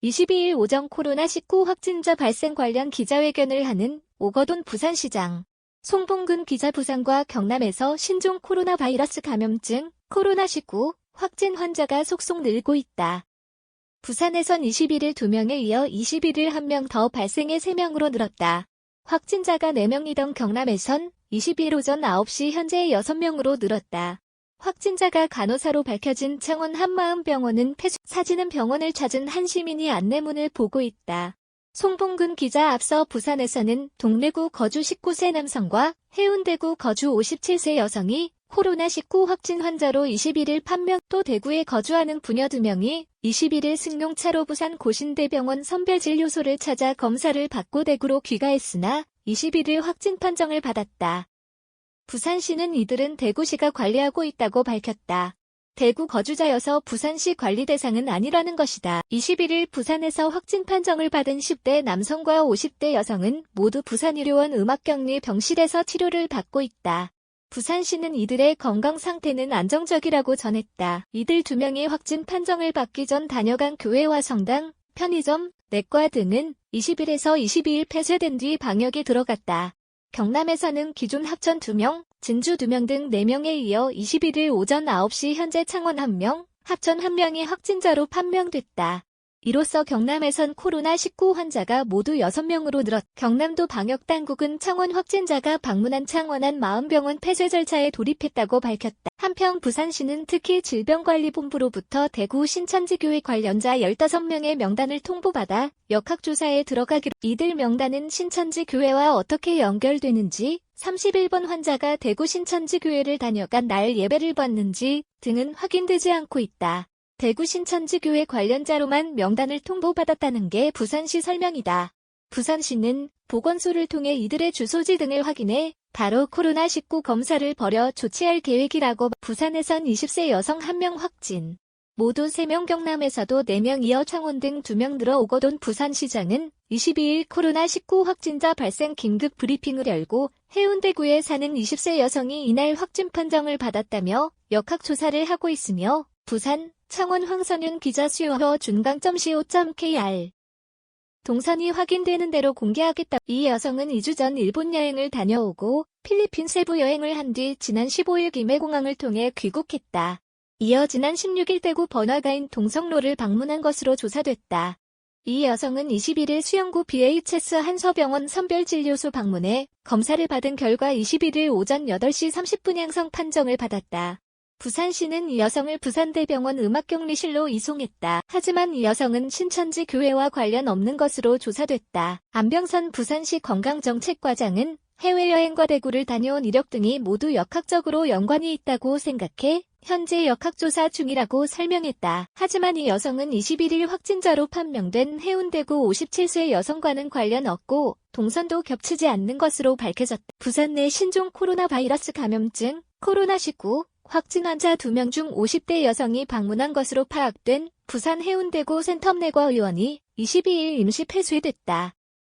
22일 오전 코로나19 확진자 발생 관련 기자회견을 하는 오거돈 부산시장. 송봉근 기자 부산과 경남에서 신종 코로나 바이러스 감염증 코로나19 확진 환자가 속속 늘고 있다. 부산에선 21일 2명에 이어 21일 1명 더 발생해 3명으로 늘었다. 확진자가 4명이던 경남에선 22일 오전 9시 현재 6명으로 늘었다. 확진자가 간호사로 밝혀진 창원 한마음병원은 폐쇄, 사진은 병원을 찾은 한 시민이 안내문을 보고 있다. 송봉근 기자 앞서 부산에서는 동래구 거주 19세 남성과 해운대구 거주 57세 여성이 코로나19 확진 환자로 21일 판명, 또 대구에 거주하는 부녀 2명이 21일 승용차로 부산 고신대병원 선별진료소를 찾아 검사를 받고 대구로 귀가했으나 21일 확진 판정을 받았다. 부산시는 이들은 대구시가 관리하고 있다고 밝혔다. 대구 거주자여서 부산시 관리 대상은 아니라는 것이다. 21일 부산에서 확진 판정을 받은 10대 남성과 50대 여성은 모두 부산의료원 음악격리 병실에서 치료를 받고 있다. 부산시는 이들의 건강 상태는 안정적이라고 전했다. 이들 2명이 확진 판정을 받기 전 다녀간 교회와 성당, 편의점, 내과 등은 20일에서 22일 폐쇄된 뒤 방역에 들어갔다. 경남에서는 기존 합천 2명, 진주 2명 등 4명에 이어 21일 오전 9시 현재 창원 1명, 합천 1명이 확진자로 판명됐다. 이로써 경남에선 코로나19 환자가 모두 6명으로 늘었다. 경남도 방역당국은 창원 확진자가 방문한 창원한 마음병원 폐쇄 절차에 돌입했다고 밝혔다. 한편 부산시는 특히 질병관리본부로부터 대구 신천지교회 관련자 15명의 명단을 통보받아 역학조사에 들어가기로. 이들 명단은 신천지교회와 어떻게 연결되는지, 31번 환자가 대구 신천지교회를 다녀간 날 예배를 받는지 등은 확인되지 않고 있다. 대구 신천지교회 관련자로만 명단을 통보받았다는 게 부산시 설명이다. 부산시는 보건소를 통해 이들의 주소지 등을 확인해 바로 코로나19 검사를 벌여 조치할 계획이라고. 부산에선 20세 여성 1명 확진. 모두 3명, 경남에서도 4명 이어 창원 등 2명 늘어 오거돈 부산시장은 22일 코로나19 확진자 발생 긴급 브리핑을 열고 해운대구에 사는 20세 여성이 이날 확진 판정을 받았다며 역학조사를 하고 있으며 부산, 창원 황선윤 기자 수요호 준강.co.kr 동선이 확인되는 대로 공개하겠다. 이 여성은 2주 전 일본 여행을 다녀오고 필리핀 세부 여행을 한 뒤 지난 15일 김해공항을 통해 귀국했다. 이어 지난 16일 대구 번화가인 동성로를 방문한 것으로 조사됐다. 이 여성은 21일 수영구 BHS 한서병원 선별진료소 방문해 검사를 받은 결과 21일 오전 8시 30분 양성 판정을 받았다. 부산시는 이 여성을 부산대병원 음악격리실로 이송했다. 하지만 이 여성은 신천지 교회와 관련 없는 것으로 조사됐다. 안병선 부산시 건강정책과장은 해외여행과 대구를 다녀온 이력 등이 모두 역학적으로 연관이 있다고 생각해 현재 역학조사 중이라고 설명했다. 하지만 이 여성은 21일 확진자로 판명된 해운대구 57세 여성과는 관련 없고 동선도 겹치지 않는 것으로 밝혀졌다. 부산 내 신종 코로나 바이러스 감염증 코로나19 확진 환자 2명 중 50대 여성이 방문한 것으로 파악된 부산 해운대구 센텀내과 의원이 22일 임시 폐쇄됐다.